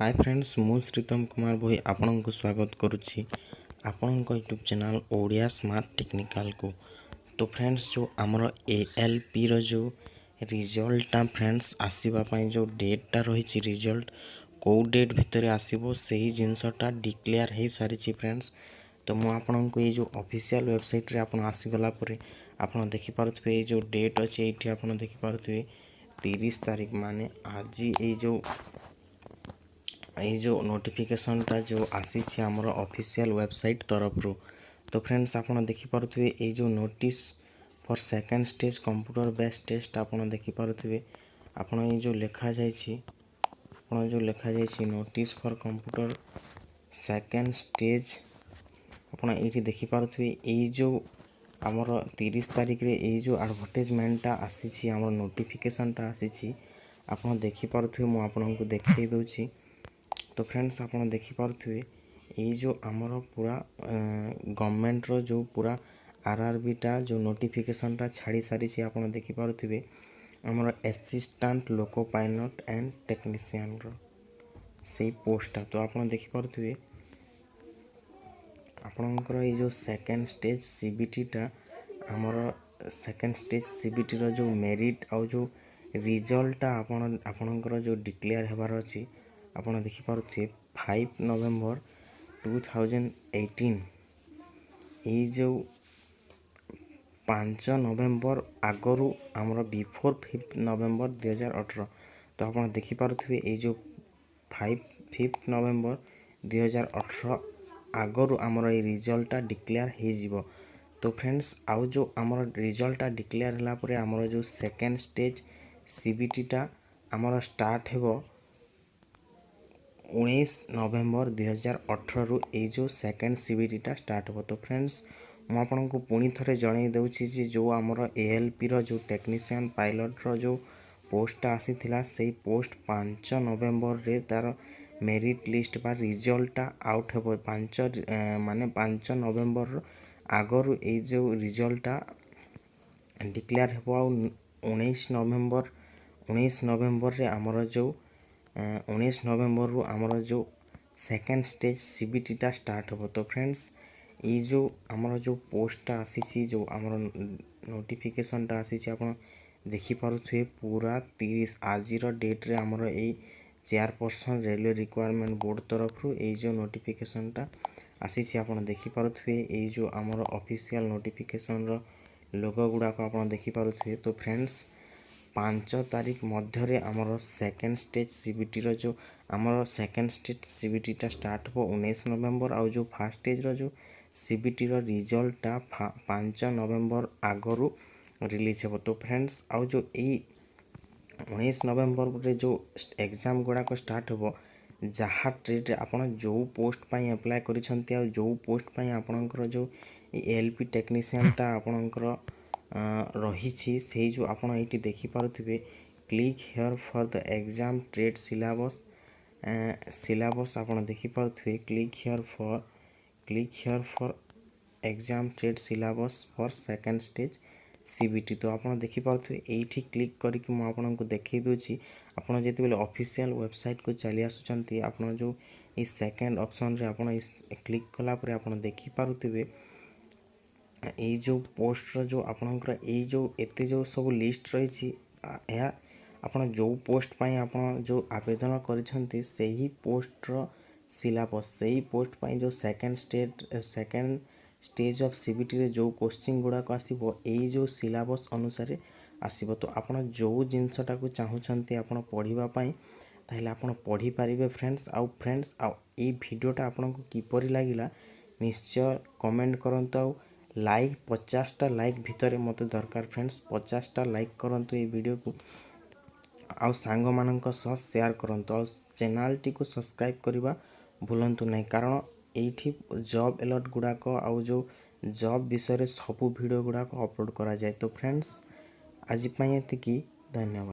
Hi friends मु श्रीतम कुमार भोई आपण को स्वागत करुच्ची आपण YouTube channel Odia smart technical को। तो फ्रेंड्स जो आमर एएलपी रो जो रिजल्टा फ्रेंड्स आसवाई जो डेटा रही रिजल्ट कौ डेट भितर आसो से जिनसटा डिक्लेयर हो सारी फ्रेंड्स। तो मुझे आपन को ये जो ऑफिशियल वेबसाइट रे आपन आसीगला परे आपन देखि पारुथबे ये जो डेट अच्छे ये आपन देखि पारुथबे 30 तारीख माने आज ये जो नोटिफिकेशनटा जो आसी आमर ऑफिशियल वेबसाइट तरफ रो। तो फ्रेंड्स आपन देखि पारुथबे ये जो notice for second stage computer based test आपन देखि पारुथबे आपन ये जो लिखा जायछि आपन जो लिखा जायछि notice for computer second stage आपन ये देखि पारुथबे ये जो आमर 30 तारीख रे ये जो एडवर्टाइजमेंटटा आसी आमर नोटिफिकेशनटा आसी आपन देखि पारुथबे मु आपन को देखै दउछि। तो फ्रेंड्स आपन देखि पारुथबे ये जो आमर पूरा गवर्नमेंट रो जो पूरा आरआरबीटा जो नोटिफिकेशनटा छाड़ी सारी आपन देखि पारुथबे आमर assistant loco pilot and technician रो से पोस्टटा। तो आपन देखि पारुथबे आपनकर ये जो सेकंड स्टेज सीबीटीटा आमर सेकंड स्टेज सीबीटी रो जो मेरिट आउ जो रिजल्टटा आपनकर जो डिक्लेयर हेबार अछि आपन देखि पारुथबे 5 नवेम्बर 2018 ये जो 5 नवेम्बर आगरू आमर बिफोर 5 नवेम्बर 2018। तो आपन देखि पारुथबे ये जो 5 नवेम्बर 2018 आगरू आमर ये रिजल्टटा डिक्लेयर हो जिवो। तो फ्रेंड्स आउ जो आमर रिजल्टटा डिक्लेयर होला परे आमर जो सेकंड स्टेज सीबीटीटा आमर स्टार्ट हेबो 19 नवेम्बर 2018 रु ये जो सेकंड सीबीटीटा स्टार्ट हो। तो फ्रेंड्स मु आपन को पुणी थरे जणाई दउछि जे जो आमर एएलपी रो जो टेक्नीशियन पायलट रो जो पोस्ट आसी थिला से पोस्ट 5 नवेम्बर रे तार मेरिट लिस्ट बा रिजल्टटा आउट हेबो 5 नवेम्बर आगरू ये जो रिजल्टटा डिक्लेयर हेबो आ 19 नवेम्बर रे आमर जो 19 नवेम्बर रु आमर जो सेकंड स्टेज सीबीटीटा स्टार्ट हो। तो फ्रेंड्स ये जो आमर जो पोस्टटा आसी जो आमर नोटिफिकेशनटा आसी आपन देखि पारुथबे पूरा 30 आज डेट रे आमर ये चेयरपर्सन रेलवे रिक्वायरमेंट बोर्ड तरफ रु ये जो नोटिफिकेशनटा आसी आपन देखि पारुथबे ये जो आमर ऑफिशियल नोटिफिकेशन रो लोगो गुडाक आपन देखि पारुथबे। तो फ्रेंड्स 5 तारीख मध्य आमर सेकंड स्टेज सीबीटी रो जो आमर सेकंड स्टेज सीबीटीटा स्टार्ट हो 19 नवेम्बर आउ जो फर्स्ट स्टेज रो जो सीबीटी रो रिजल्टटा 5 नवेम्बर आगरू रिलीज हो। तो फ्रेंड्स आउ जो 19 नवेम्बर रे जो एग्जाम गुड़ाक स्टार्ट हो जहाँ ट्रेड आपन जो पोस्ट पाई अप्लाई करिसंती आ जो पोस्ट पाई आपनकर जो एएलपी टेक्नीशियनटा आपनकर रही से जो आपन ये देखि पारुथबे click here for the exam trade syllabus आपन देखि पारुथबे click here for exam trade syllabus for second stage CBT. तो आपन देखि पारुथबे एठी क्लिक करके मु आपन को देखै दोछि आपन जेते बेले ऑफिशियल वेबसाइट को चली आसुचंती आपन जो ई सेकंड ऑप्शन रे आपन क्लिक कला परे आपन देखि पारुथबे ये जो पोस्ट जो आपनकर ये जो एते जो सब लिस्ट रही है आपन जो पोस्ट पाई आपन जो आवेदन करिसंती सेही पोस्ट रो सिलेबस सेही पोस्ट पाई जो सेकंड स्टेज ऑफ सीबीटी रे जो क्वेश्चन गुडा आसीबो ये जो सिलेबस अनुसार आसीबो। तो आपन जो जिनसटा को चाहुचंती आपन पढिबा पाई ताहले आपन पढि पारिबे फ्रेंड्स आ ये वीडियोटा आपन को किपरि लागिला निश्चय कमेंट करंतु आ लाइक 50टा लाइक भितर मते दरकार फ्रेंड्स 50टा लाइक करंतु ये वीडियो को आउ सांग मानक सह शेयर करंतु आ चैनल टी को सब्सक्राइब करबा भूलंतु नहीं कारण एठी जॉब अलर्ट गुडाक आउ जो जॉब विषय रे सब वीडियो गुडाक अपलोड करा जाय। तो फ्रेंड्स आज पई एतिकी धन्यवाद।